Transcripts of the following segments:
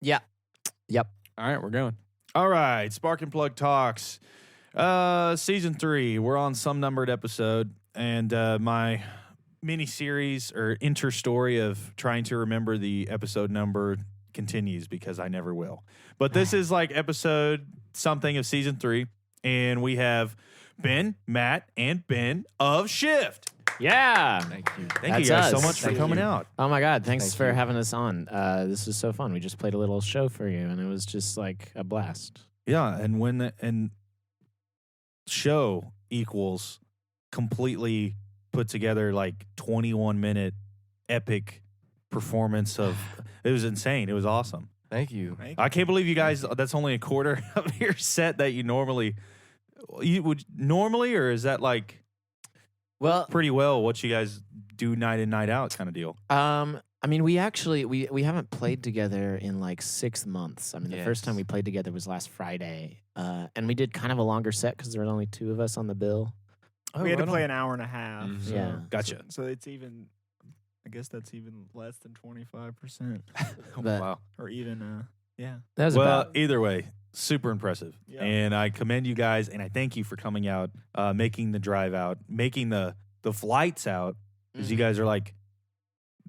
Yeah. Yep. All right, we're going. All right, Spark and Plug Talks. Season 3. We're on some numbered episode, and my mini-series or inter-story of trying to remember the episode number continues because I never will. But this is like episode something of Season 3, and we have Ben, Matt, and Ben of Shift. Yeah. Thank you. Thank you guys so much for coming out. Oh my God. Thanks Thank for you. having us on. This was so fun. We just played a little show for you and it was just like a blast. Yeah, and show equals completely put together like 21-minute epic performance of it was insane. It was awesome. Thank you. I can't believe you guys that's only a quarter of your set that you would normally, or is that like Well, pretty well what you guys do night in, night out kind of deal? I mean, we actually we haven't played together in like 6 months. I mean, the first time Yes. we played together was last Friday, and we did kind of a longer set because there were only 2 of us on the bill. We had to right play on. an hour and a half. Mhm. So, Yeah. Gotcha. So it's even, I guess that's even less than 25%. Oh, But- wow. Or even, yeah. That was Well, about either way, super impressive. Yeah. And I commend you guys, and I thank you for coming out, making the drive out, making the flights out, because you guys are like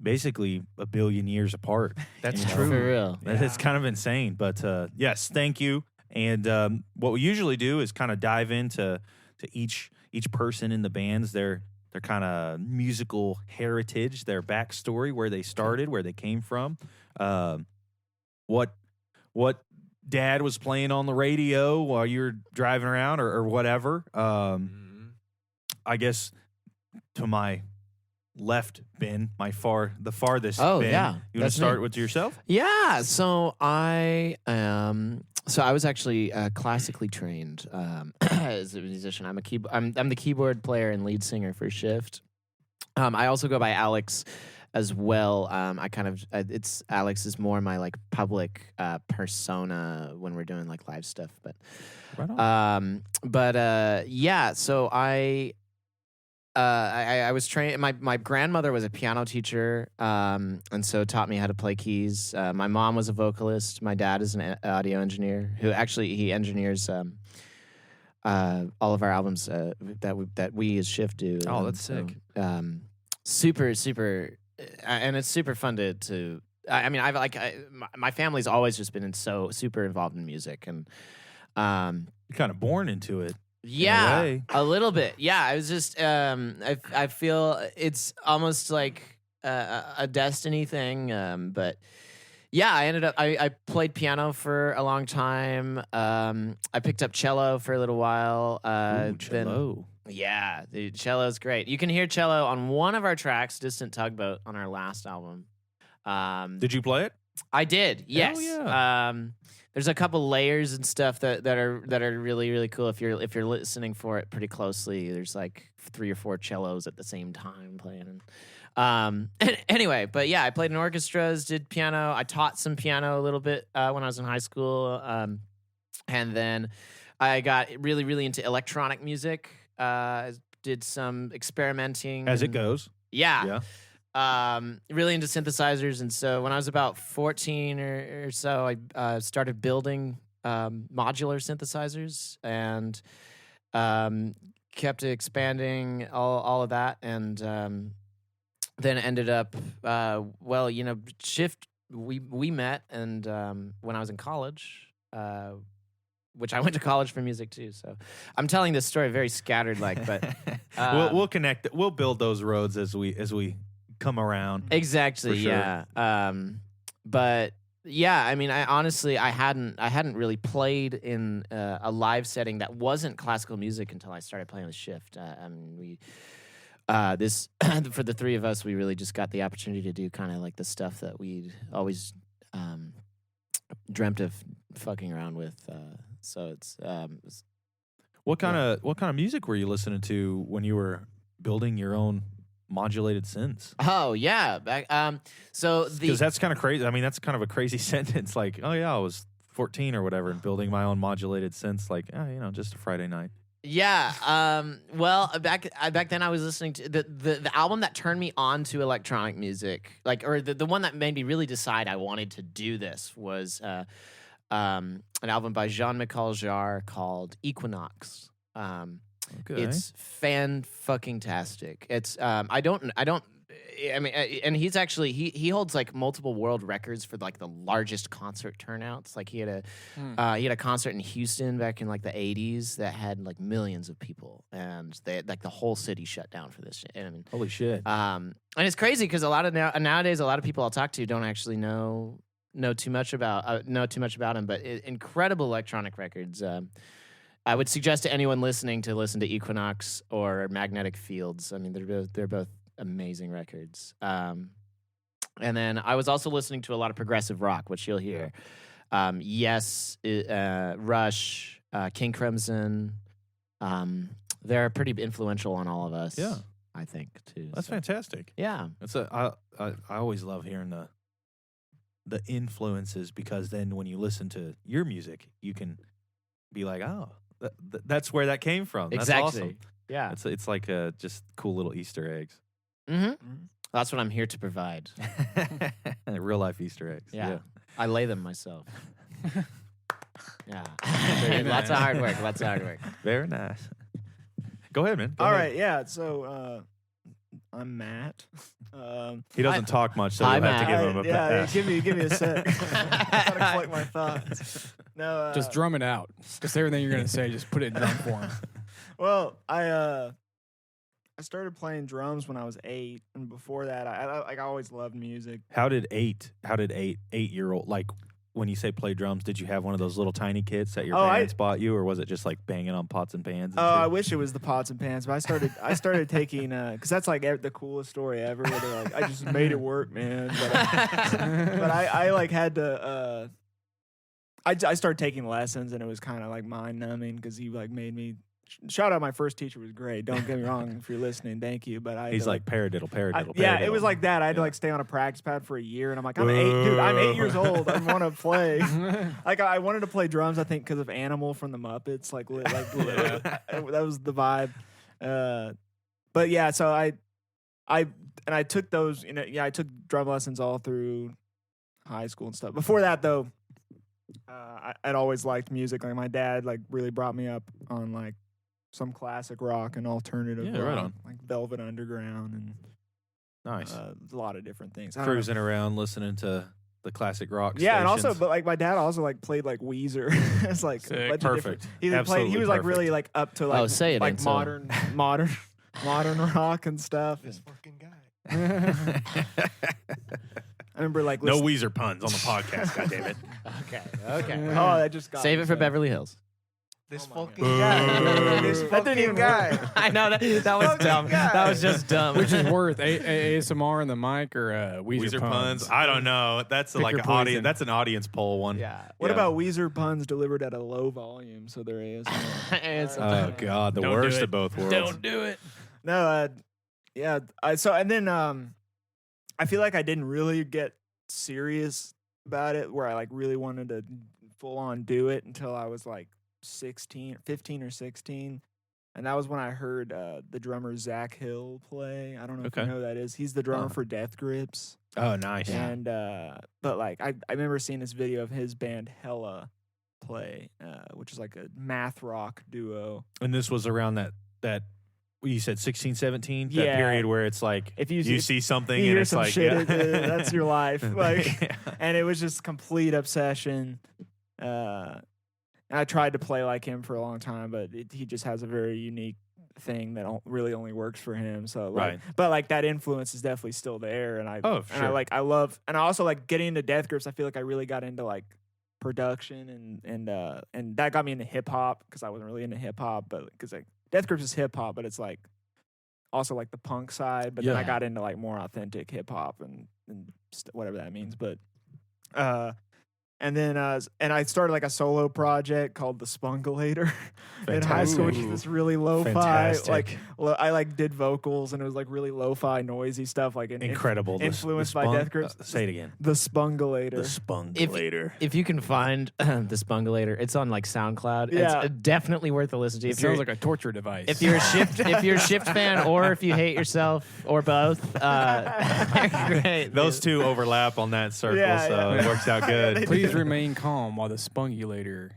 basically a billion years apart. That's You know? true. for real. It's kind of insane. But yes, thank you. And what we usually do is kind of dive into each person in the bands, their kind of musical heritage, their backstory, where they started, where they came from, what dad was playing on the radio while you were driving around or whatever. Mhm. I guess to my left, Ben, the farthest. Oh, Ben, yeah, you want that's to start me. with yourself? Yeah, so I was actually classically trained as a musician. I'm the keyboard player and lead singer for Shift. I also go by Alex as well. I kind of it's Alex is more my like public persona when we're doing like live stuff, but Right on. yeah, so I was trained. My grandmother was a piano teacher, and so taught me how to play keys. My mom was a vocalist. My dad is an audio engineer who actually he engineers all of our albums that we as Shift do. Oh, that's sick. Super, and it's super fun to. I mean, my family's always just been so super involved in music, and You're kind of born into it. yeah, way. a little bit. Yeah, I was just I feel it's almost like a destiny thing. But yeah, I ended up I played piano for a long time. I picked up cello for a little while. Ooh, cello. Yeah, the cello's great. You can hear cello on one of our tracks, Distant Tugboat, on our last album. Did you play it? I did. Yes. yeah. There's a couple layers and stuff that are really really cool. If you're listening for it pretty closely, there's like 3 or 4 cellos at the same time playing. Anyway, but yeah, I played in orchestras, did piano. I taught some piano a little bit when I was in high school, and then I got really really into electronic music. Did some experimenting As it and- goes. Yeah. Yeah. Really into synthesizers, and so when I was about 14 or so, I started building modular synthesizers and kept expanding all of that, and then ended up Shift. We met, and when I was in college. Which I went to college for music too, so I'm telling this story very scattered, but we'll connect. We'll build those roads as we come around. exactly, For sure. yeah. But yeah, I mean, I hadn't really played in a live setting that wasn't classical music until I started playing with Shift. I mean, we this for the 3 of us, we really just got the opportunity to do kind of like the stuff that we'd always dreamt of fucking around with. So it's What kind of music were you listening to when you were building your own modulated synths? oh yeah, so Because that's kind of crazy. I mean, that's kind of a crazy sentence. Like, oh yeah, I was 14 or whatever, and building my own modulated synths. Like, just a Friday night. Yeah. Well, back then I was listening to the album that turned me on to electronic music, or the one that made me really decide I wanted to do this was an album by Jean-Michel Jarre called Equinox. Okay. It's fan-fucking-tastic. It's I mean, and he's actually he holds like multiple world records for like the largest concert turnouts. Like he had a concert in Houston back in like the 80s that had like millions of people, and they like the whole city shut down for this shit. And I mean, Holy shit. and it's crazy because nowadays a lot of people I'll talk to don't actually know too much about him, but incredible electronic records. I would suggest to anyone listening to listen to Equinox or Magnetic Fields. I mean, they're both amazing records. And then I was also listening to a lot of progressive rock, which you'll hear. Yes, Rush, King Crimson. They're pretty influential on all of us. Yeah. I think too. That's fantastic. Yeah. I always love hearing the influences, because then when you listen to your music, you can be like, oh, that's where that came from. That's Exactly. awesome. Yeah. It's like just cool little Easter eggs. Mm-hmm. That's what I'm here to provide. Real life Easter eggs. Yeah. I lay them myself. Yeah. Lots of hard work. Lots of hard work. Very nice. Go ahead, man. Go All ahead. right, yeah. So I'm Matt. He doesn't talk much, so Hi, you'll have to Matt. give him a pass. give me a sec. Gotta collect my thoughts. No, Just drum it out. Just everything you're gonna say, just put it in drum form. Well, I started playing drums when I was 8, and before that, I always loved music. How did 8-year-old, like, when you say play drums, did you have one of those little tiny kits that your parents bought you, or was it just like banging on pots and pans? And Oh, shit? I wish it was the pots and pans, but I started taking because that's like the coolest story ever. Where they're like, I just made it work, man. But I like had to. I started taking lessons, and it was kind of like mind numbing because he like made me. Shout out, my first teacher was great. Don't get me wrong, if you're listening, thank you. But He's like paradiddle. yeah, it was like that. I had to like stay on a practice pad for a year, and I'm like, I'm 8, dude. I'm 8 years old. I want to play. Like I wanted to play drums, I think, because of Animal from the Muppets. That was the vibe. But yeah, so I took those. I took drum lessons all through high school and stuff. Before that, though, I'd always liked music. Like my dad, like really brought me up on like some classic rock and alternative rock, right on. like Velvet Underground and nice. a lot of different things. Cruising around, listening to the classic rock. Yeah, and also, stations. but like my dad also like played like Weezer. It's like a bunch of Perfect. different- He Absolutely He was like perfect. really like up to like say it, like Enzo. modern rock and stuff. This fucking guy. I remember like No listening- Weezer puns on the podcast. goddammit. Okay. Oh, that just got Save me, it for so- Beverly Hills. This Oh my fucking God. guy. This That didn't fucking even guy. I know that was dumb. That was just dumb. Which is worth ASMR in the mic or Weezer puns. I don't know. That's Pick like your an audience. poison. That's an audience poll one. Yeah. What Yeah. about Weezer puns delivered at a low volume so there is? It's Oh God, the Don't do worst it. of both worlds. Don't do it. No, yeah. I feel like I didn't really get serious about it where I like really wanted to full on do it until I was like 15 or 16. And that was when I heard the drummer Zach Hill play. I don't know if you Okay. know who that is. He's the drummer Oh. for Death Grips. Oh, nice. And but like I remember seeing this video of his band Hella play, which is like a math rock duo. And this was around that you said 16, 17? That Yeah. period where it's like If you you see something you and hear it's some like shit, yeah. that's your life. Like, Yeah. and it was just complete obsession. And I tried to play like him for a long time, but he just has a very unique thing that really only works for him. So, like, Right. but like that influence is definitely still there. And I sure. love, and I also like getting into Death Grips. I feel like I really got into like production and that got me into hip hop because I wasn't really into hip hop, but because like Death Grips is hip hop, but it's like also like the punk side. But then I Yeah. got into like more authentic hip hop and whatever that means. But And then, and I started like a solo project called the 𝙎𝙚𝙖𝙨𝙚 in high school, which is this really lo-fi, Fantastic. like I like did vocals, and it was like really lo-fi, noisy stuff, like Incredible. influenced by spung- Death Grips. say it again. The 𝙎𝙚𝙖𝙨. The spungulator. If you can find the 𝙎𝙚𝙖𝙨, it's on like SoundCloud. Yeah. It's definitely worth a listen to. It If you're sounds like a torture device. if you're a Shift fan, or if you hate yourself, or both, they're great. Those two overlap on that circle, Yeah, so yeah. it works out good. Please remain calm while the spungulator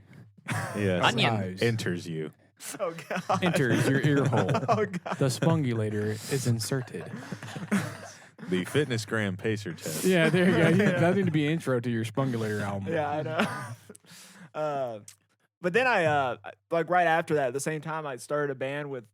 Yes. Onion. arrives. Enters you. Oh god. Enters your ear hole. Oh god. The spungulator is inserted. The Fitness Gram Pacer test. Yeah, there you go. That need to be intro to your spungulator album. Yeah, I know. But then I like right after that, at the same time, I started a band with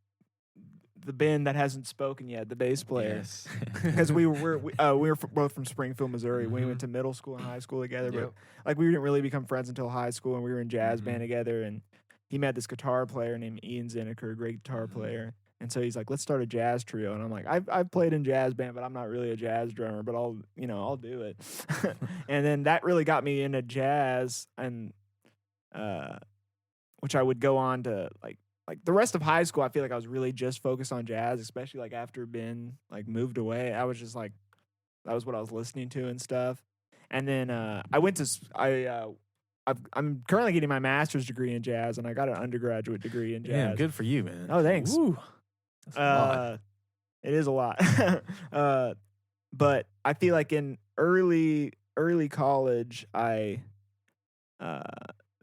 the Ben that hasn't spoken yet, the bass player, Yes. because we were both from Springfield, Missouri. We went to middle school and high school together, but like we didn't really become friends until high school, and we were in jazz band together. And he met this guitar player named Ian Zinneker, a great guitar player. And so he's like, let's start a jazz trio. And I'm like, I've played in jazz band, but I'm not really a jazz drummer, but I'll do it. And then that really got me into jazz, and which I would go on to like the rest of high school. I feel like I was really just focused on jazz, especially like after Ben like moved away. I was just like, that was what I was listening to and stuff. And then I went to I'm currently getting my master's degree in jazz, and I got an undergraduate degree in jazz. Damn, good for you, man. Oh, thanks. Woo. That's a lot. It is a lot. But I feel like in early college, I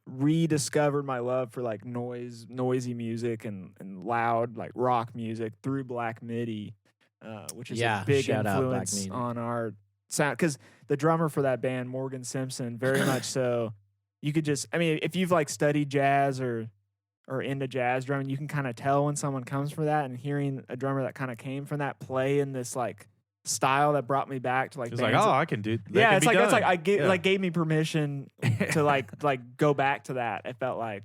rediscovered my love for like noisy music and loud like rock music through Black Midi, which is a big shout out Black influence Midi. on our sound. Because the drummer for that band, Morgan Simpson, very much so. You could just, I mean, if you've like studied jazz or into jazz drumming, you can kind of tell when someone comes for that. And hearing a drummer that kind of came from that play in this like style that brought me back to like It's like, bands oh, that- I can do that. yeah, can it's be like that's done. like I gave Yeah. like gave me permission to like go back to that. It felt like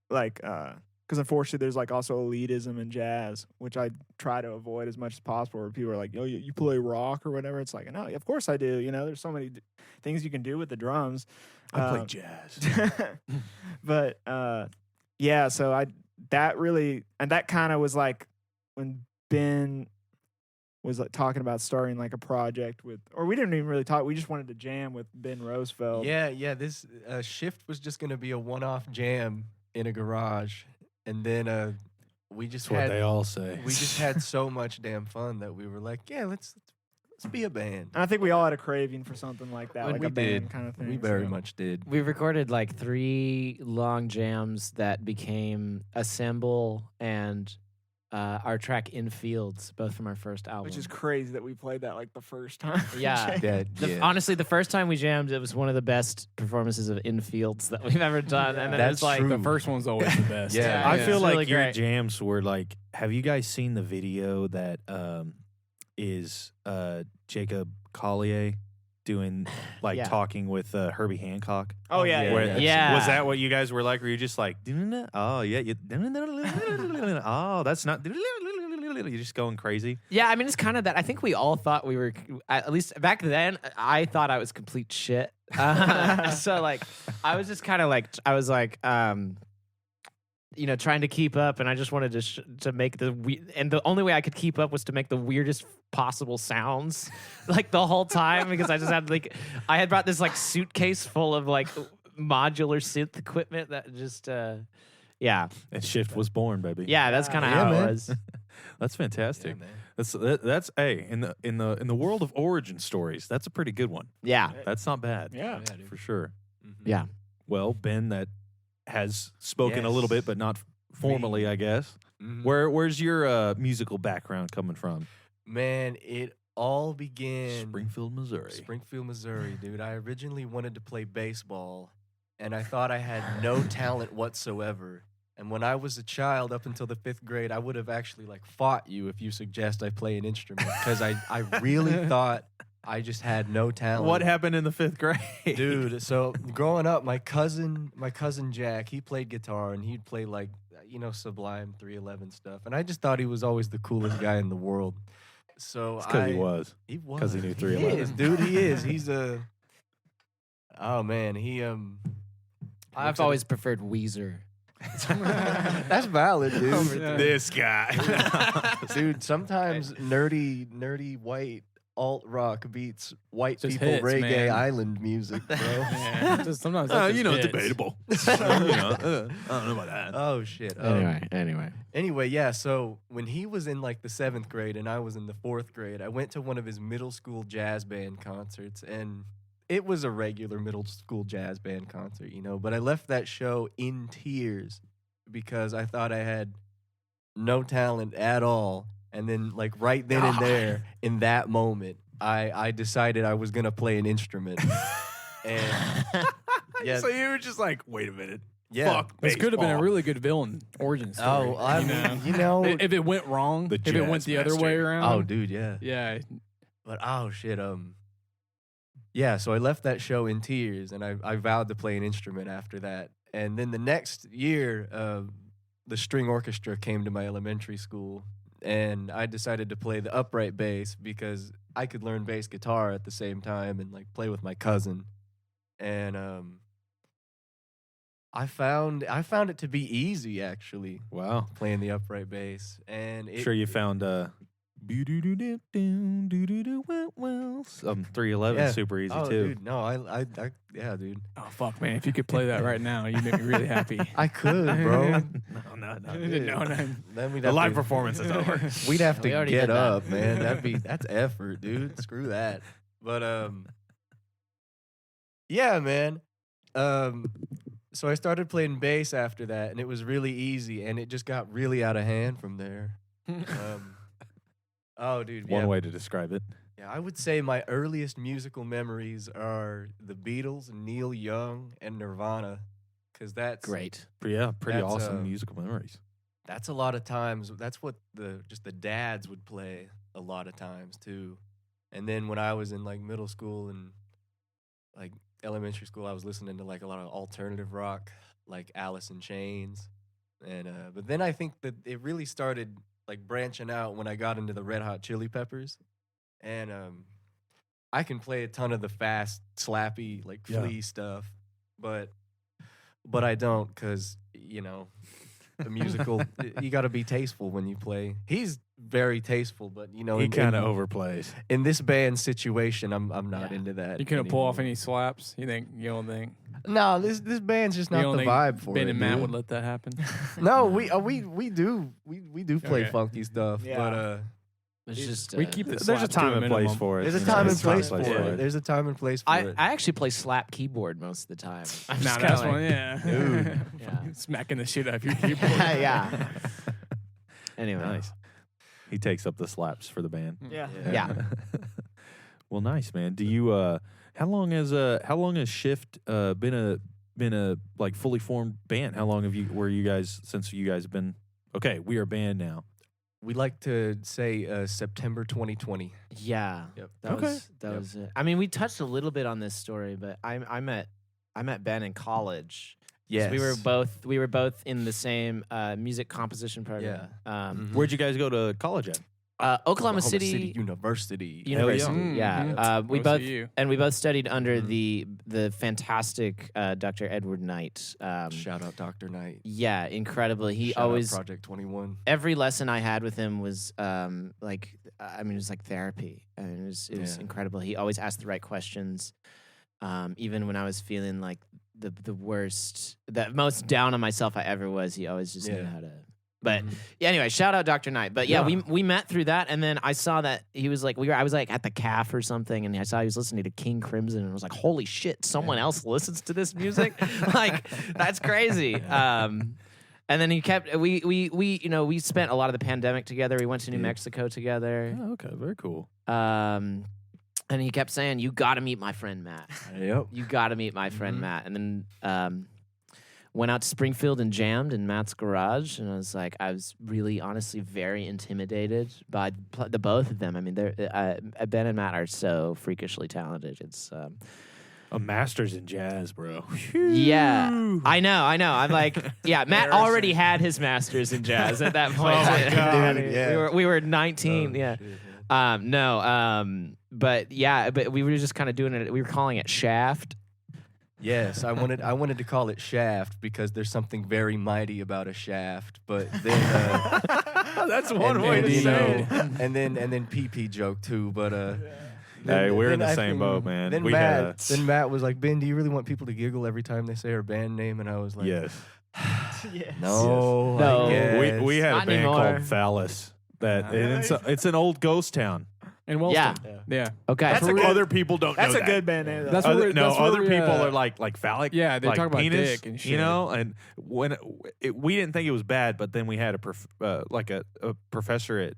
because unfortunately there's like also elitism in jazz, which I try to avoid as much as possible. Where people are like, "Oh, you play rock or whatever." It's like, no, of course I do. You know, there's so many things you can do with the drums. I play jazz. But yeah, so that kind of was like when Ben was like talking about starting like a project with, or we didn't even really talk. We just wanted to jam with Ben Roosevelt. Yeah. This shift was just gonna be a one-off jam in a garage, and then we just That's what had they all say. we just had so much damn fun that we were like, yeah, let's be a band. And I think we all had a craving for something like that, And like we a band did. kind of thing. We very so. much did. We recorded like 3 long jams that became Assemble and our track In Fields, both from our first album. Which is crazy that we played that like the first time. we Yeah. jammed. Honestly, the first time we jammed, it was one of the best performances of In Fields that we've ever done. And then That's it's like, true. The first one's always the best. Yeah. I yeah. feel It's like really your great. jams were like. Have you guys seen the video that is Jacob Collier doing like Yeah. talking with Herbie Hancock? Oh yeah, yeah. Where- yeah. Yeah. Was that what you guys were like? Were you just like, oh yeah, oh that's not, you're just going crazy? yeah, I mean, it's kind of that. I think we all thought we were, at least back then, I thought I was complete shit. So like, I was just kind of like, trying to keep up, and I just wanted to make and the only way I could keep up was to make the weirdest possible sounds, like the whole time, because I just had I had brought this like suitcase full of like modular synth equipment that just, yeah, And Shift was born, baby. yeah, that's kind of Yeah, how man. it was. That's fantastic. Yeah, man. That's hey, in the world of origin stories, that's a pretty good one. Yeah, That's not bad. Yeah. Yeah, dude. For sure. Mhm. yeah. Well, Ben, that has spoken a little Yes. bit, but not formally, I guess. Mhm. Where's your musical background coming from? Man, it all began Springfield, Missouri. Springfield, Missouri, dude. I originally wanted to play baseball, and I thought I had no talent whatsoever. And when I was a child, up until the 5th grade, I would have actually like fought you if you suggest I play an instrument, because I really thought I just had no talent. What happened in the 5th grade? Dude, so growing up, my cousin Jack, he played guitar, and he'd play like, Sublime 311 stuff. And I just thought he was always the coolest guy in the world. So It's because he was. He was. 'Cause he knew He 311. is, dude, he is. Oh man, he I've always preferred Weezer. That's valid, dude. This guy. Dude, sometimes nerdy white alt rock beats white Just people hits, reggae man. island music, bro. Yeah, just sometimes that just hits. debatable. I don't know about that. Oh shit. Anyway, yeah. So when he was in like the 7th grade and I was in the 4th grade, I went to one of his middle school jazz band concerts, and it was a regular middle school jazz band concert, you know. But I left that show in tears because I thought I had no talent at all. And then, like right then and there, in that moment, I decided I was gonna play an instrument. And yeah, So you were just like, wait a minute. yeah. Fuck This could have been a baseball. really good villain origin story. Oh, I you mean, know? you know. If it went wrong, The if it went jazz the other way master. around. Oh, dude, yeah. Yeah. But oh shit, yeah. So I left that show in tears, and I vowed to play an instrument after that. And then the next year, the string orchestra came to my elementary school, and I decided to play the upright bass because I could learn bass guitar at the same time and like play with my cousin. And I found it to be easy actually Wow. playing the upright bass. And it, Sure you found 311 Yeah. super easy oh, too. dude, no, I yeah, dude, Oh fuck, man! If you could play that right now, you'd make me really happy. I could, bro. No. No. Then we'd The have live to- performance is over. We'd have We to already get did that. up, man. That's effort, dude. Screw that. But yeah, man. So I started playing bass after that, and it was really easy, and it just got really out of hand from there. Oh, dude. One yeah. way to describe it. Yeah, I would say my earliest musical memories are the Beatles, Neil Young, and Nirvana, because that's Great. Yeah, pretty That's, awesome musical memories. that's a lot of times. That's what the dads would play a lot of times too. And then when I was in like middle school and like elementary school, I was listening to like a lot of alternative rock, like Alice in Chains. And but then I think that it really started like branching out when I got into the Red Hot Chili Peppers. And I can play a ton of the fast, slappy, like Yeah. flea stuff, but I don't, because you know, the musical, you got to be tasteful when you play. He's very tasteful, but you know, He in- kind of in- overplays. in this band situation, I'm not Yeah. into that. You couldn't pull off anymore. any slaps. You don't think? No, this band's just You not don't the think vibe for Ben it. and Matt dude. would let that happen. No, we do play Okay. funky stuff, Yeah. but It's just we keep the There's a slaps to time and place minimum. for it. there's a you know, time and there's a time place for it. There's a time and place for I it. actually play slap keyboard most of the time. I'm Nah, just that's kinda one, like- yeah. Dude. Yeah. Smacking the shit out of your keyboard. Yeah. Anyway. Nice. He takes up the slaps for the band. Yeah. Yeah. Well, nice, man. Do you how long has Shift been a like fully formed band? How long have you since you guys have been okay, we are a band now. We like to say September 2020. Yeah. Yep. That Okay. was it. I mean, we touched a little bit on this story, but I met Ben in college. Yes. We were both in the same music composition program. Mhm. Where'd you guys go to college at? Oklahoma City University. University. Mm, Yeah. mhm. We OCU. both studied under Mhm. the fantastic Dr. Edward Knight. Shout out Dr. Knight. Yeah, incredible. He Shout out always Project 21. every lesson I had with him was it was like therapy. I mean, it was Yeah. incredible. He always asked the right questions. Even when I was feeling like the worst, the most down on myself I ever was, he always just knew Yeah. how to. But Mhm. yeah, anyway, shout out Dr. Knight. But yeah, Yeah. we met through that, and then I saw that he was like I was like at the calf or something, and I saw he was listening to King Crimson, and I was like, holy shit, someone else listens to this music? Like that's crazy. And then he kept we spent a lot of the pandemic together. We went to New Yeah. Mexico together. Oh, okay, very cool. And he kept saying, "You got to meet my friend Matt. Yep. You got to meet my friend Mhm. Matt." And then went out to Springfield and jammed in Matt's garage. And I was really, honestly, very intimidated by the both of them. I mean, Ben and Matt are so freakishly talented. It's A master's in jazz, bro. yeah, I know. I'm like, yeah, Matt already had his master's in jazz at that point. Oh my God. Dude, yeah. We were 19. Oh, yeah. shit, man. But we were just kind of doing it. We were calling it Shaft. Yes, I wanted to call it shaft because there's something very mighty about a shaft, but then That's one way to indeed. say it. and then PP joke too, but Hey, we're in the I same think- boat, man. Then We had Matt was like, Ben, do you really want people to giggle every time they say our band name? And I was like, yes. Yes. no, No. I guess. We had a Not band anymore. called Phallus. That and it's an old ghost town. In Wellston. Yeah. Yeah. Okay. That's a good- Other people don't That's know a that. good band name. Though. That's what Other, we're- no, that's where other we, people uh, are like phallic. Yeah, they like talk about penis, dick and shit. You know, and when we didn't think it was bad, but then we had a professor at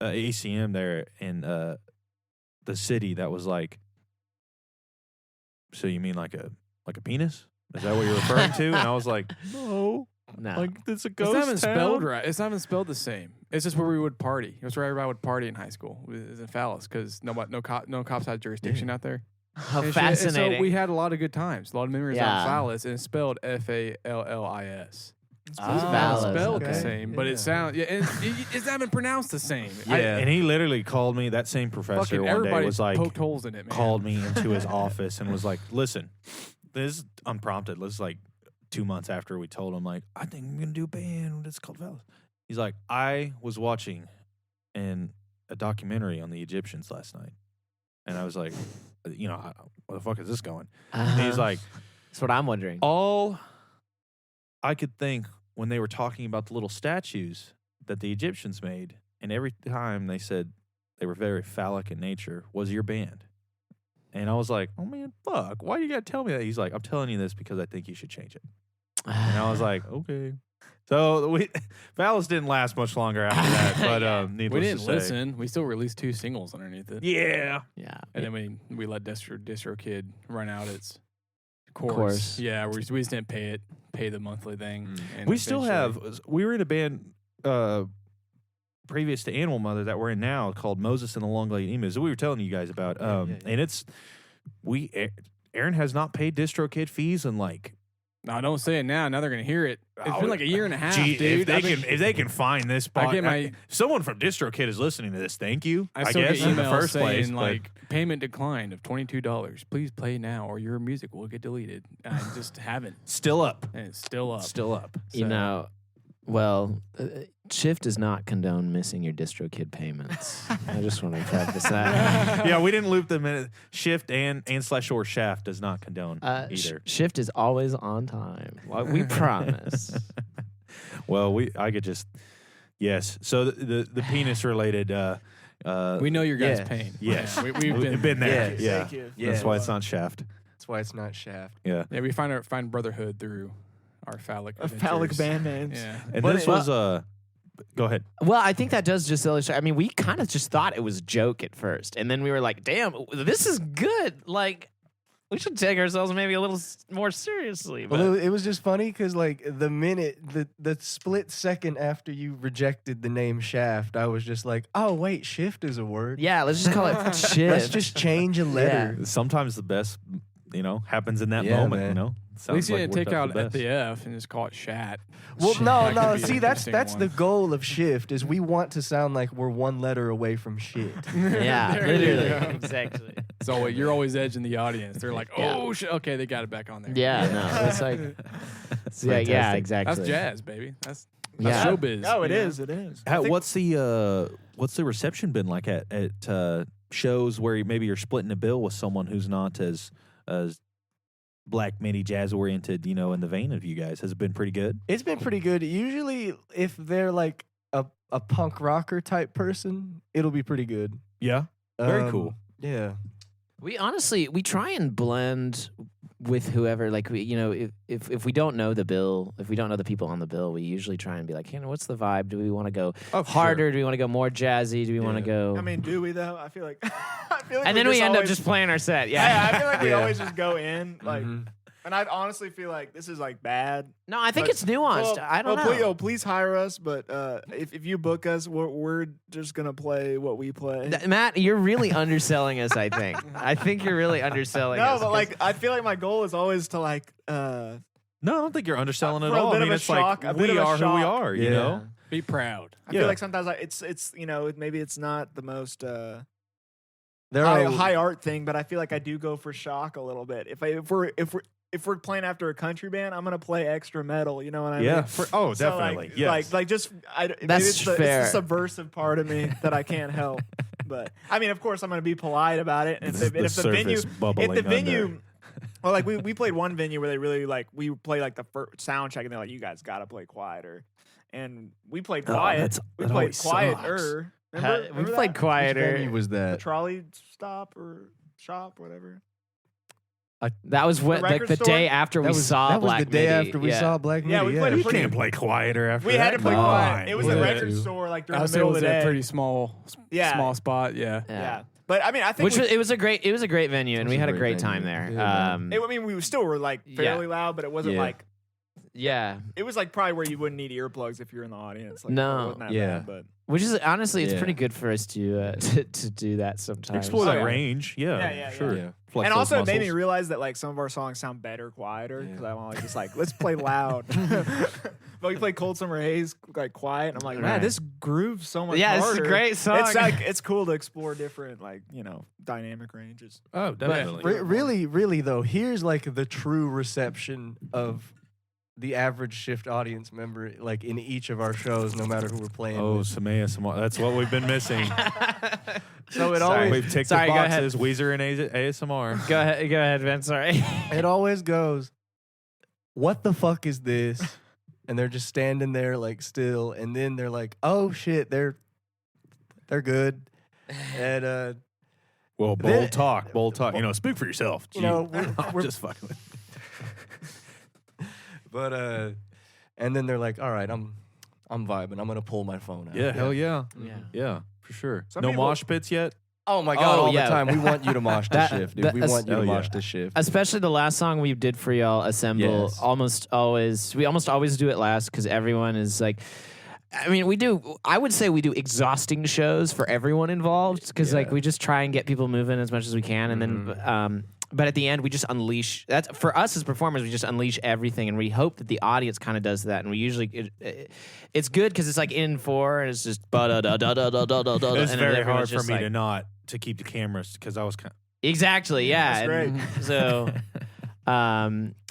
ACM there in the city that was like, so you mean like a penis? Is that what you're referring to? And I was like, no, No. like it's a It's ghost not even town. spelled right. It's not even spelled the same. It's just where we would party. It was where everybody would party in high school. It was in Phallus because no cops had jurisdiction out there. How And shit, fascinating. And so we had a lot of good times, a lot of memories Yeah. on Phallus, and it's spelled Fallis. Ah, It's Phallus, spelled the okay. same, but Yeah. it sounds it's not even pronounced the same. Yeah. And he literally called me. That same professor Fucking one day everybody was like, poked holes in it, man. called me into his office and was like, listen, this is unprompted. This is like 2 months after we told him, like, I think I'm going to do a band. It's called Phallus. He's like, I was watching a documentary on the Egyptians last night. And I was like, where the fuck is this going? And he's like, that's what I'm wondering. all I could think when they were talking about the little statues that the Egyptians made, and every time they said they were very phallic in nature, was your band. And I was like, oh man, fuck, why you gotta tell me that? He's like, I'm telling you this because I think you should change it. And I was like, okay. So Phallus didn't last much longer after that, but needless We didn't to say. listen. We still released 2 singles underneath it. Yeah. yeah. And then we let Distro Kid run out its Course. course. Yeah, we just didn't pay the monthly thing. And We still eventually- have, we were in a band previous to Animal Mother that we're in now called Moses and the Long-Legged Emus that we were telling you guys about. And it's, Aaron has not paid DistroKid fees in like, No, don't say it now. Now they're gonna hear it. It's Oh, been like a year and a half, gee, dude. if they can find this, I get if someone from DistroKid is listening to this. Thank you. I still guess get in the emails first saying place, but- like payment declined of $22. Please play now, or your music will get deleted. And I just haven't, still up, and it's still up. still up. You So- know, well, Shift does not condone missing your DistroKid payments. I just want to preface that. Yeah, we didn't loop them in. Shift and / or shaft does not condone either. Shift is always on time. Well, we promise. Well, I could just yes. So the penis related. We know your guys' Yes. pain. Yes. Yeah, we've been there. Yes. Yeah, Thank you. Yeah. that's why it's not shaft. That's why it's not shaft. Yeah, Yeah, we find brotherhood through our phallic Phallic adventures. band names. Yeah. and Well, this was Go ahead. Well, I think that does just illustrate. I mean, we kind of just thought it was a joke at first, and then we were like, "Damn, this is good." Like, we should take ourselves maybe a little more seriously. But Well, it was just funny because like the split second after you rejected the name shaft, I was just like, oh wait, shift is a word. yeah, let's just call it Shift. Let's just change a letter. Sometimes the best, happens in that Yeah, moment. man. At least you Sounds didn't like take worked out the at the best. F and just call it shat. Well, Shit, no, that no. could be See, an that's interesting the one. goal of shift is we want to sound like we're one letter away from shit. yeah, There you literally, go. exactly. So you're always edging the audience. They're like, Yeah. oh, shit. Okay, they got it back on there. Yeah, no, it's like, yeah, Fantastic. exactly. That's jazz, baby. That's Yeah. showbiz. No, it you know? is. It is. What's the reception been like at shows where maybe you're splitting a bill with someone who's not as black midi jazz oriented, in the vein of you guys? Has it been pretty good? It's been pretty good. Usually, if they're like a punk rocker type person, it'll be pretty good. Yeah. Very cool. Yeah. We honestly try and blend with whoever. Like if we don't know the bill, if we don't know the people on the bill, we usually try and be like, hey, what's the vibe? Do we want to go harder? Do we want to go more jazzy? Do we want to go? I mean, do we though? I feel like. and then we end up always, just playing our set. Yeah, Yeah. I feel like we Yeah. always just go in like, Mhm. and I honestly feel like this is like bad. No, I think But- it's nuanced. I don't know. Please hire us, but if you book us, we're just gonna play what we play. Matt, you're really underselling us. I think. I think you're really underselling No, us. but 'cause- like I feel like my goal is always to like No, I don't think you're underselling For at a all. bit I mean, of a it's shock, like a bit we of a are who we shock. are, Yeah. you know? Be proud. I Yeah. feel like sometimes it's maybe it's not the most There are high art thing, but I feel like I do go for shock a little bit. If we're playing after a country band, I'm gonna play extra metal. You know what I mean? Yeah. So, Definitely. Like, Yes. like just maybe That's it's the fair. subversive part of me that I can't help. But I mean, of course, I'm gonna be polite about it. And if the venue, well, like we played one venue where they really like we played like the first sound check, and they're like, you guys gotta play quieter, and we played quiet. We played quieter. Remember we that? played Which quieter. venue was The that? trolley stop or shop, whatever. That was what like record the store? day after we saw that was Black the day Midi. after we Yeah. saw Black Midi. Yeah, we played a You pretty. can't play quieter after We that. had to play Come quiet. on. It was Yeah. a record store like during I the would say it middle of was the day. a pretty small spot. Yeah. Yeah. But I mean, I think Which was, it was a great venue, and was we a had a great great time venue. there. Yeah, man. I mean, we still were like fairly loud, but it wasn't Yeah. like Yeah, it was like probably where you wouldn't need earplugs if you're in the audience. Like, No. it wasn't that Yeah. bad, but which is honestly, it's Yeah. pretty good for us to do that sometimes. Explore Oh, that yeah. range. Yeah. Sure. Yeah. Flex and those also it made me muscles. realize that like some of our songs sound better quieter because I'm like just like let's play loud. But we played Cold Summer Haze like quiet, and I'm like, man, Right. this grooves so much. Yeah, this is a harder. great song. It's like it's cool to explore different like dynamic ranges. Oh, definitely. Really though, here's like the true reception of the average shift audience member, like in each of our shows, no matter who we're playing. Oh, with. some ASMR. That's what we've been missing. So it Sorry. always We've ticked Sorry, the go ahead. boxes. Weezer and ASMR. Go ahead, Vince. Sorry. it always goes, what the fuck is this? And they're just standing there like still, and then they're like, oh shit, they're good. And Well, Then- bold talk. You know, speak for yourself. you know, I'm we're just fucking with but and then they're like, all right, I'm vibing. I'm gonna pull my phone out. Yeah, hell yeah. Yeah. Yeah, for sure. Some No people- mosh pits yet? Oh my god, Oh, all yeah. the time. We want you to mosh the That- shift, dude. that- We want you to hell mosh yeah. the shift. Especially the last song we did for y'all, Assemble. Yes. We almost always do it last because everyone is like. I mean, I would say we do exhausting shows for everyone involved because like we just try and get people moving as much as we can, and then but at the end we just unleash. That's for us as performers. We just unleash everything, and we hope that the audience kind of does that. And we usually it's good because it's like in 4 and it's just da da da da da da da da. It was and very everyone's hard for just me like, to keep the cameras because I was kind exactly yeah. That's and so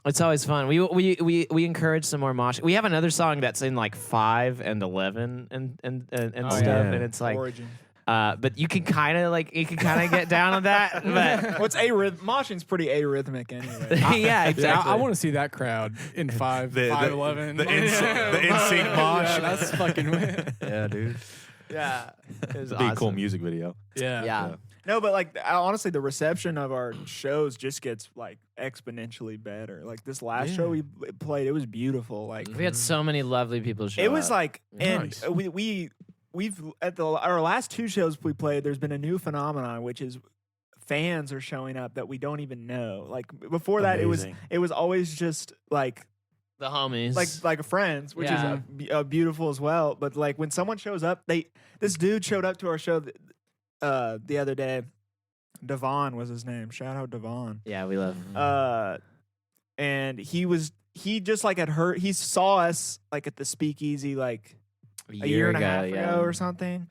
it's always fun. We encourage some more mosh. We have another song that's in like 5 and 11 and stuff, yeah. and it's like. Origin. But you can kind of get down on that. But Well, it's moshing's pretty arrhythmic anyway. yeah, exactly. I want to see that crowd in 5'11". the NSYNC mosh. Yeah, that's fucking. Yeah, dude. yeah, it was It'd be a cool awesome. music video. Yeah. Yeah. No, but like honestly, the reception of our shows just gets like exponentially better. Like this last show we played, it was beautiful. Like We had so many lovely people show it was up. like, and Nice. we've at our last 2 shows we played. There's been a new phenomenon, which is fans are showing up that we don't even know. Like before that, Amazing. it was always just like the homies. like friends, which Yeah. is beautiful as well. But like when someone shows up, this dude showed up to our show the other day. Devon was his name. Shout out Devon. yeah, we love. And he just like had heard. He saw us like at the Speakeasy like a year and a half ago or something.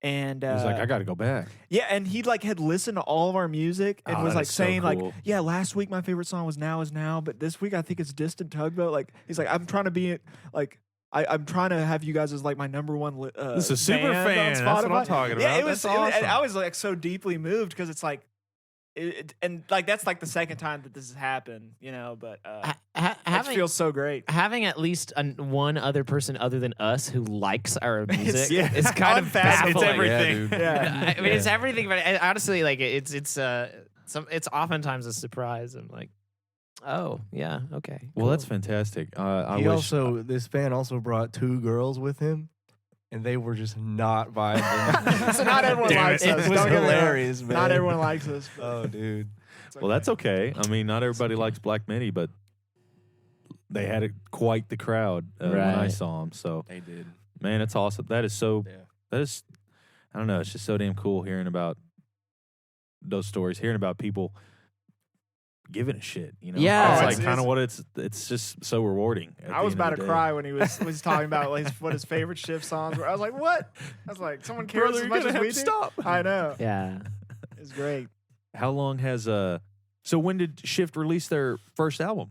And He was like, I got to go back. yeah, and he like had listened to all of our music and Oh, was that like is so saying like, cool. yeah, last week my favorite song was Now Is Now, but this week I think it's Distant Tugboat. Like he's like, I'm trying to be like. I'm trying to have you guys as like my number one. This is a super band on fan. That's what I'm Spotify. talking Yeah, about. it was. That's it was- and awesome. I was like so deeply moved because it's like, and like that's like the second time that this has happened, you know. But it Having feels so great. having at least one other person other than us who likes our music yeah, is kind of unfathomable. baffling. It's everything. Yeah, dude. Yeah. I mean, it's everything, but honestly, like it's oftentimes a surprise. I'm like, oh yeah, okay. Well, cool. that's fantastic. I He wish. also, this fan also brought 2 girls with him, and they were just not vibing. So not everyone Damn likes it. us. It was Don't get me wrong. hilarious, man. Not everyone likes us. But Oh, dude. it's well, that's okay. I mean, not everybody likes Black Midi, but they had quite the crowd when I Right. saw them. So, They did. man, it's awesome. That is so. Yeah. That is. I don't know. It's just so damn cool hearing about those stories, hearing about people giving a shit. You know, Yeah. it's Oh, like it's- kind of what it's just so rewarding. at I the was end about of to the day. cry when he was talking about like, what his favorite shift songs were. I was like, what? I was like, someone cares Brother, as you're much gonna as have we to do. stop. I know. yeah. It's great. How long has so when did Shift release their first album?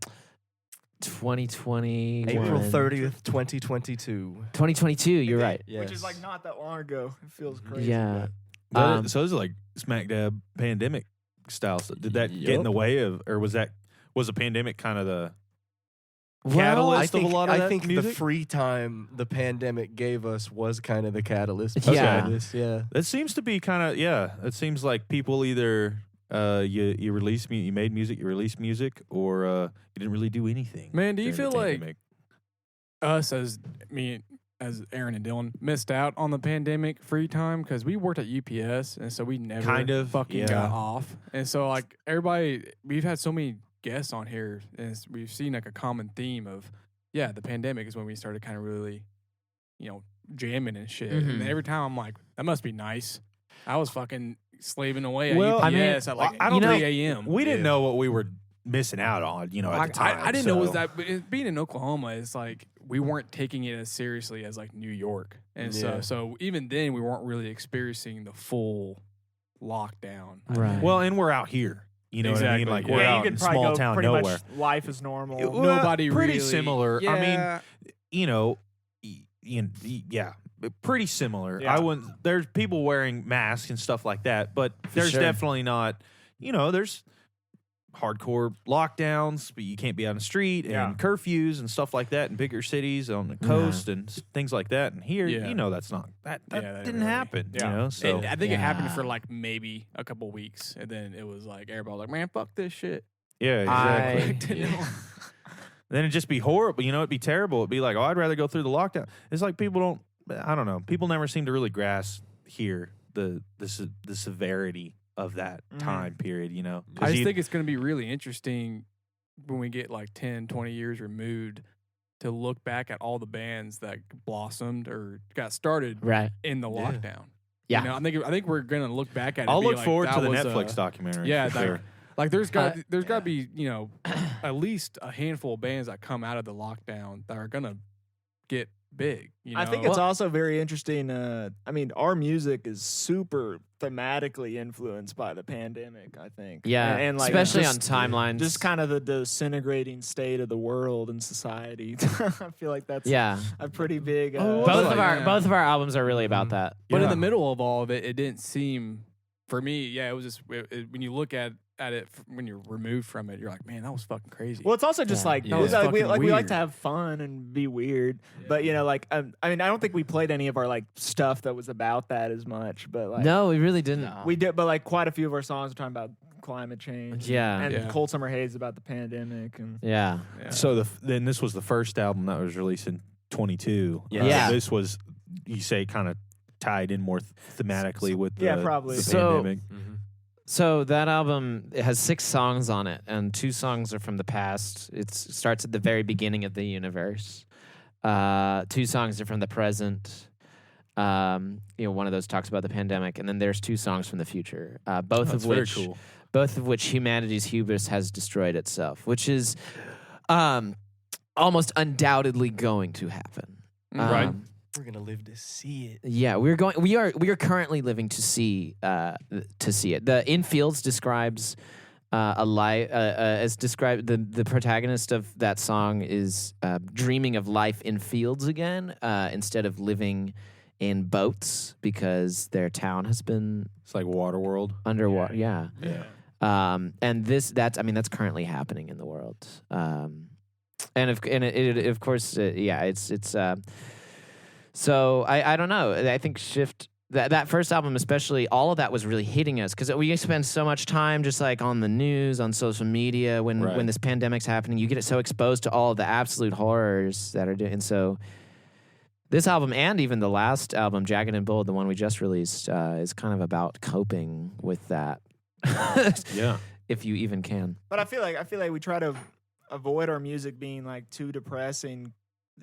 2020. April 30th, 2022. 2022. You're right. Yes. Which is like not that long ago. It feels crazy. Yeah. So this is like smack dab pandemic style. So did that get in the way of, or was the pandemic kind of the catalyst of a lot of that I think music? the free time the pandemic gave us was kind of the catalyst. Yeah. for this. Yeah. That seems to be kind of It seems like people either you release you made music, you released music, or you didn't really do anything. Man, do you during feel the like pandemic. us as Aaron and Dylan missed out on the pandemic free time because we worked at UPS and so we never Kind of, fucking yeah. got off. And so like everybody, we've had so many guests on here and we've seen like a common theme of, the pandemic is when we started kind of really, jamming and shit. And every time I'm like, that must be nice. I was fucking slaving away at Well, UPS I mean, at like I don't 3 think- a.m. We didn't know what we were missing out on, at the time. I didn't know it was so- that. But being in Oklahoma, it's like we weren't taking it as seriously as like New York, and Yeah. so even then we weren't really experiencing the full lockdown. I Right. think. Well, and we're out here. You know what I mean? Exactly, Like yeah. we're Yeah, out you in could probably small go town pretty nowhere. much life is normal. Well, nobody pretty really, similar. I mean, yeah. yeah, pretty similar. Yeah. I wouldn't. There's people wearing masks and stuff like that, but there's sure. definitely not. There's hardcore lockdowns, but you can't be on the street and Yeah. curfews and stuff like that in bigger cities on the coast and things like that. And here, Yeah. that's not that that didn't really- happen. Yeah. So I think it happened Yeah. for like maybe a couple weeks, and then it was like everybody was like, "Man, fuck this shit." yeah, exactly. Then it'd just be horrible. It'd be terrible. It'd be like, I'd rather go through the lockdown. It's like people don't. I don't know. People never seem to really grasp here the severity of that time period. 'Cause I just you- think it's going to be really interesting when we get like 10, 20 years removed to look back at all the bands that blossomed or got started Right. in the Yeah. lockdown. Yeah. I think we're going to look back at it. I'll and be look like, forward that to the was Netflix documentary. Yeah, for like, sure. like there's got to be at least a handful of bands that come out of the lockdown that are going to get big. I think it's also very interesting. Our music is super thematically influenced by the pandemic, I think. Yeah. And like especially just- on timelines. Just kind of the disintegrating state of the world and society. I feel like that's yeah. a pretty big. Oh, Both like, of our yeah. both of our albums are really about that. But in Yeah. the middle of all of it, it didn't seem, for me, it was just, when you look at it, when you're removed from it, you're like, man, that was fucking crazy. Well, it's also just Yeah. like, Yeah. It's we fucking like weird. to have fun and be weird, but I don't think we played any of our like stuff that was about that as much. But like, No, we really didn't. we did. But like, quite a few of our songs are talking about climate change. Yeah. and Yeah. Cold Summer Haze about the pandemic, and Yeah. Yeah. So then this was the first album that was released in 22. Yeah. Yeah. This was, you say, kind of tied in more thematically with the, Yeah, probably. the So- pandemic. So that album, it has 6 songs on it, and 2 songs are from the past. It starts at the very beginning of the universe. 2 songs are from the present. One of those talks about the pandemic, and then there's 2 songs from the future. Both That's of very which, cool. both of which humanity's hubris has destroyed itself, which is almost undoubtedly going to happen. Right. We're gonna live to see it. Yeah, we are currently living to see it. The Infields describes a life as described. The protagonist of that song is dreaming of life in fields again instead of living in boats because their town has been It's like Waterworld. underwater. Yeah. Yeah. And that's currently happening in the world. Of course, it's. So I don't know. I think Shift that first album especially, all of that was really hitting us because we spend so much time just like on the news, on social media when Right. this pandemic's happening. You get so exposed to all of the absolute horrors that are doing. And so this album and even the last album, Jagged and Bold, the one we just released, is kind of about coping with that. Yeah. If you even can. but I feel like we try to avoid our music being like too depressing,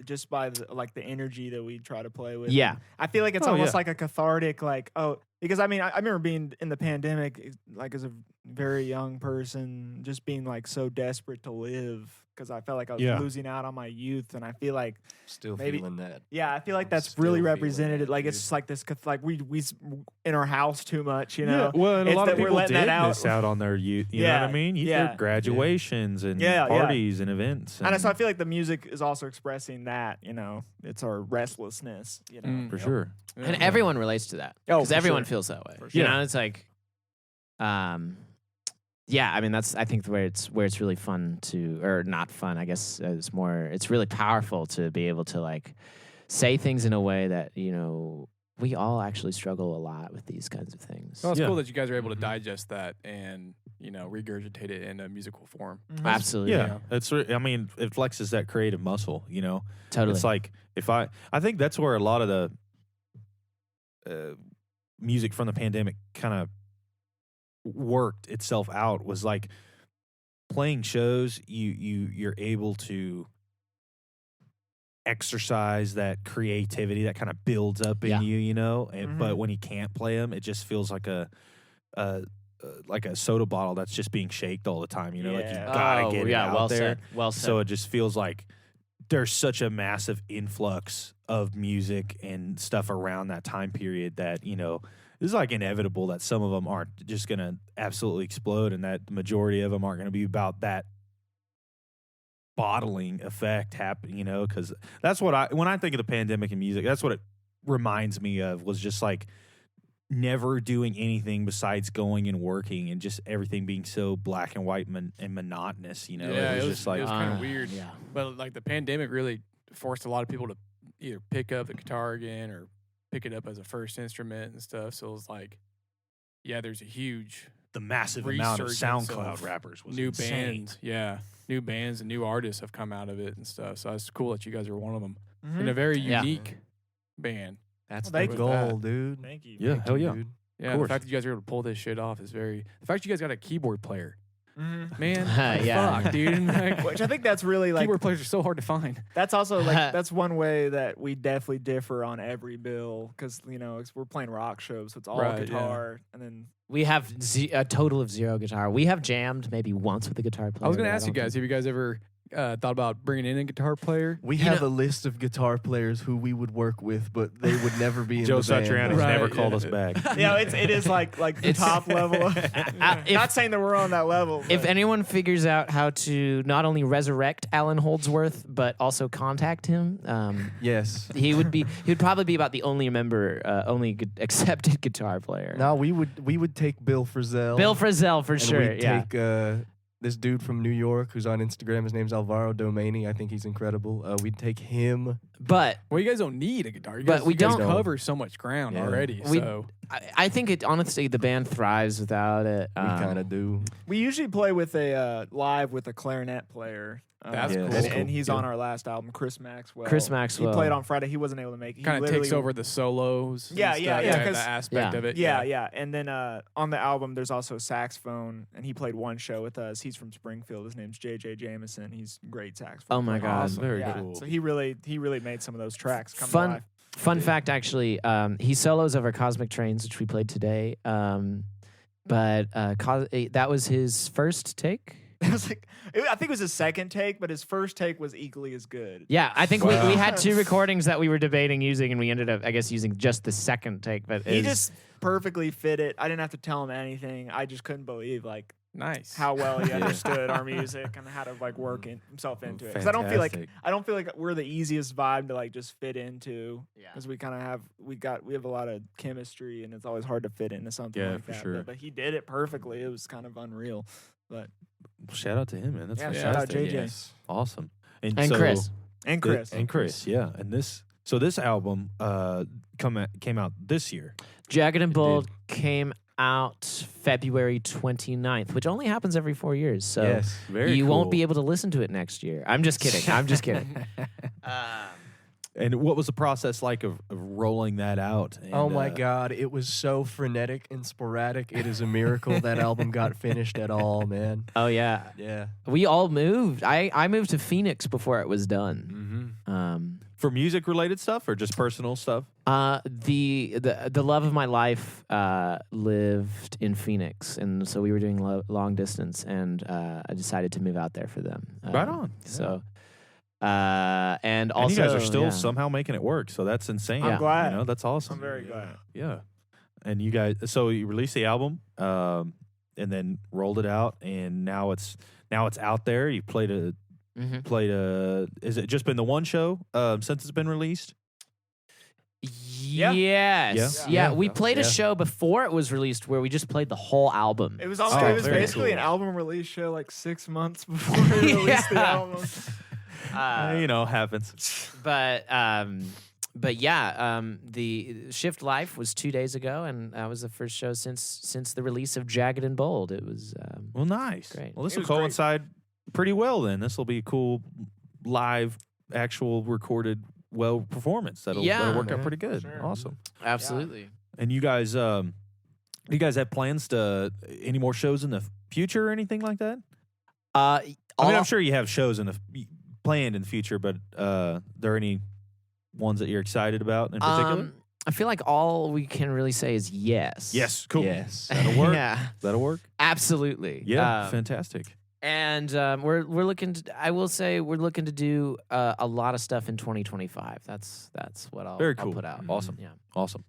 just by the energy that we try to play with. Yeah. I feel like it's Oh, almost yeah. like a cathartic, because I remember being in the pandemic, like as a very young person, just being like so desperate to live because I felt like I was Yeah. losing out on my youth, and I feel like Still maybe- feeling that. yeah, I feel like I'm that's still really feeling represented. that, Like dude. it's just like this, like we in our house too much, you know. Yeah, well, and a It's lot of that we're people letting did that out. miss out on their youth. You know Yeah, what I mean? yeah. Their graduations and Yeah, yeah. parties and events. And so I feel like the music is also expressing that, you know, it's our restlessness, you know. Mm. for sure. And everyone relates to that. Oh, Because for everyone sure. feels that way. For You sure. know, it's like, yeah. I mean, that's I think where it's really fun to, or not fun. I guess it's more. It's really powerful to be able to like say things in a way that we all actually struggle a lot with these kinds of things. Well, it's Yeah. cool that you guys are able to Mhm. digest that and regurgitate it in a musical form. Absolutely, Yeah, I mean, it flexes that creative muscle. totally. It's like I think that's where a lot of the music from the pandemic kind of worked itself out, was like playing shows. You're able to exercise that creativity that kind of builds up in Yeah. you, and, but Mhm. when you can't play them, it just feels like a soda bottle that's just being shaked all the time. Like you Yeah. gotta get it out well there. said. Well said. So it just feels like there's such a massive influx of music and stuff around that time period that, it's like inevitable that some of them aren't just going to absolutely explode, and that the majority of them aren't going to be about that bottling effect happening, because that's what when I think of the pandemic and music, that's what it reminds me of, was just like never doing anything besides going and working, and just everything being so black and white and monotonous, Yeah, it was just like, it was kind of weird. Yeah. But like the pandemic really forced a lot of people to either pick up the guitar again or pick it up as a first instrument and stuff. So it was like, yeah, there's a huge the massive amount of resurgence SoundCloud of rappers was new insane. bands. Yeah, new bands and new artists have come out of it and stuff. So it's cool that you guys are one of them Mhm. in a very Yeah. unique band. That's Well, the thank you. goal, dude. Thank you. Yeah, hell yeah. Dude. Yeah, Of the course. fact that you guys are able to pull this shit off is the fact you guys got a keyboard player, Mhm. man. Like, Yeah. fuck, dude. Like, Which I think that's really like keyboard players are so hard to find. that's also like that's one way that we definitely differ on every bill, because we're playing rock shows, so it's all Right, yeah. guitar, and then We have a total of 0 guitar. We have jammed maybe once with a guitar player. I was gonna but ask you don't guys, think- have you guys ever thought about bringing in a guitar player? We have a list of guitar players who we would work with, but they would never be in Joe the band. Satriani's Right, never yeah. called us back. it is like the It's- top level. If- Not saying that we're on that level. If but- anyone figures out how to not only resurrect Alan Holdsworth but also contact him, Yes. he would probably be about the only accepted guitar player. No, we would take Bill Frisell. Bill Frisell for and sure. We'd Yeah. take this dude from New York who's on Instagram. His name's Alvaro Domaney. I think he's incredible. We'd take him. But Well, you guys don't need a guitar. You But guys, we you guys don't. cover so much ground Yeah. already. We- So I think it honestly the band thrives without it. We kind of do. we usually play with a live with a clarinet player. That's Yeah, cool. that's And he's Yeah. on our last album, Chris Maxwell. Chris Maxwell. He played on Friday. He wasn't able to make it. He kind of takes literally- over the solos. and Yeah, stuff, yeah, yeah, that 'cause- aspect Yeah. of it. Yeah. And then on the album, there's also saxophone, and he played one show with us. He's from Springfield. His name's J.J. Jameson. He's a great saxophone. Oh my player. God. Awesome. Very Yeah, cool. So he really made some of those tracks come to Fun life. Fun fact, actually, he solos over Cosmic Trains, which we played today. But that was his first take. It was like, I think it was his second take, but his first take was equally as good. Yeah, I think Wow. we had 2 recordings that we were debating using, and we ended up, I guess, using just the second take. But He just perfectly fit it. I didn't have to tell him anything. I just couldn't believe Nice. how well he understood our music and how to work himself into it. Because I don't feel like we're the easiest vibe to just fit into. Yeah. Because we kind of have we have a lot of chemistry, and it's always hard to fit into something Yeah, like for that. sure. But he did it perfectly. It was kind of unreal. But Shout out to him, man. That's Yeah, fantastic. shout out JJ. Yes. Awesome. And so- Chris. and Chris. And Chris, yeah. And this album came out this year. Jagged and It Bold came out February 29th, which only happens every 4 years. So Yes. Very you won't be cool. able to listen to it next year. I'm just kidding. I'm just kidding. And what was the process like of rolling that out? And, Oh my God, it was so frenetic and sporadic. It is a miracle that album got finished at all, man. Oh, yeah. Yeah. We all moved. I moved to Phoenix before it was done. Mm-hmm. For music related stuff or just personal stuff? The love of my life lived in Phoenix, and so we were doing long distance, and I decided to move out there for them. Right on. So, and also, And you guys are still yeah. somehow making it work, so that's insane. I'm glad. You know, that's awesome. I'm very glad. Yeah. And you guys, so you released the album, and then rolled it out, and now it's out there. You played a. Is it just been the one show since it's been released? Yeah. Yes. Yeah. Yeah. We played a Yeah. show before it was released where we just played the whole album. It was Oh, it was very basically cool. an album release show like 6 months before we released the Yeah. album. You know, happens. But the Shift Life was 2 days ago, and that was the first show since the release of Jagged and Bold. It was Well, nice. Great. Well, this It will was great. coincide pretty well then. This will be a cool live, actual recorded performance. That'll work out man. pretty good. Sure. Awesome. absolutely. And you guys have plans to any more shows in the future or anything like that? I mean, I'm sure you have shows planned in the future, but there any ones that you're excited about in particular? I feel like all we can really say is yes. Yes, cool. Yes. That'll work. Yeah, That'll work. absolutely. Yeah, fantastic. And we're looking to. I will say we're looking to do a lot of stuff in 2025. That's what I'll Very cool. put out. Awesome. Yeah. Awesome.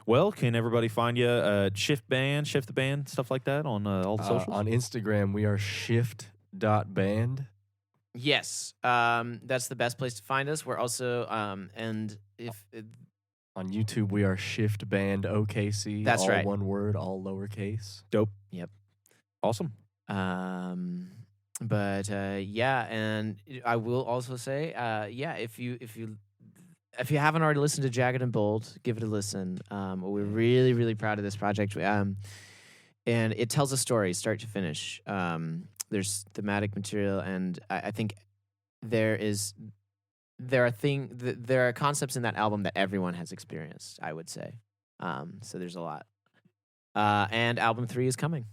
Well, can everybody find you Shift the Band, stuff like that on all the socials? On Instagram, we are shift.band. Yes. That's the best place to find us. We're also and if On YouTube, we are Shift Band OKC. That's all right. one word, all lowercase. Dope. Yep. Awesome. But yeah, and I will also say, yeah, if you haven't already listened to Jagged and Bold, give it a listen. We're really, really proud of this project. And it tells a story, start to finish. There's thematic material, and I think there are concepts in that album that everyone has experienced, I would say. So there's a lot. And album 3 is coming.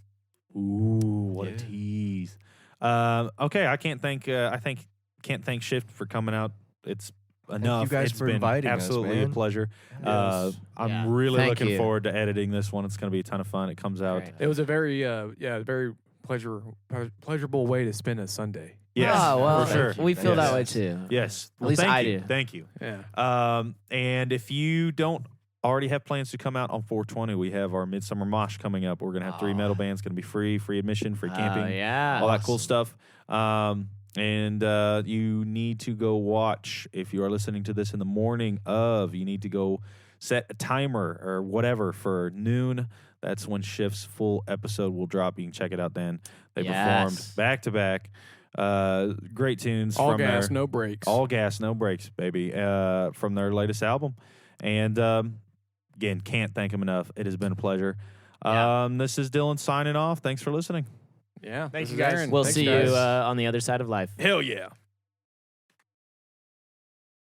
Ooh, what a Yeah. tease. Okay, I can't thank Shift for coming out. It's enough. you guys It's for been inviting us, absolutely a man. pleasure. Yes. I'm Yeah. really Thank looking you. forward to editing this one. It's going to be a ton of fun. It comes out. Great. It was a very very pleasurable way to spend a Sunday. Yes, Oh, well, for sure. we feel that Yes. way too. Yes. At least thank I you. do. Thank you. Yeah. And if you don't already have plans to come out on 420, we have our Midsummer Mosh coming up. We're going to have 3 metal bands. Going to be free admission, free camping, Yeah. all that cool stuff. And you need to go watch, if you are listening to this in the morning of, you need to go set a timer or whatever for noon. That's when Shift's full episode will drop. You can check it out then. They performed Yes. back to back. Great tunes All from gas, their, no brakes. all gas, no brakes, baby, from their latest album. And again, can't thank them enough. It has been a pleasure. Yeah. This is Dylan signing off. Thanks for listening. Yeah. Thank this you, is guys. Aaron. We'll Thanks, see guys. you on the other side of life. Hell yeah.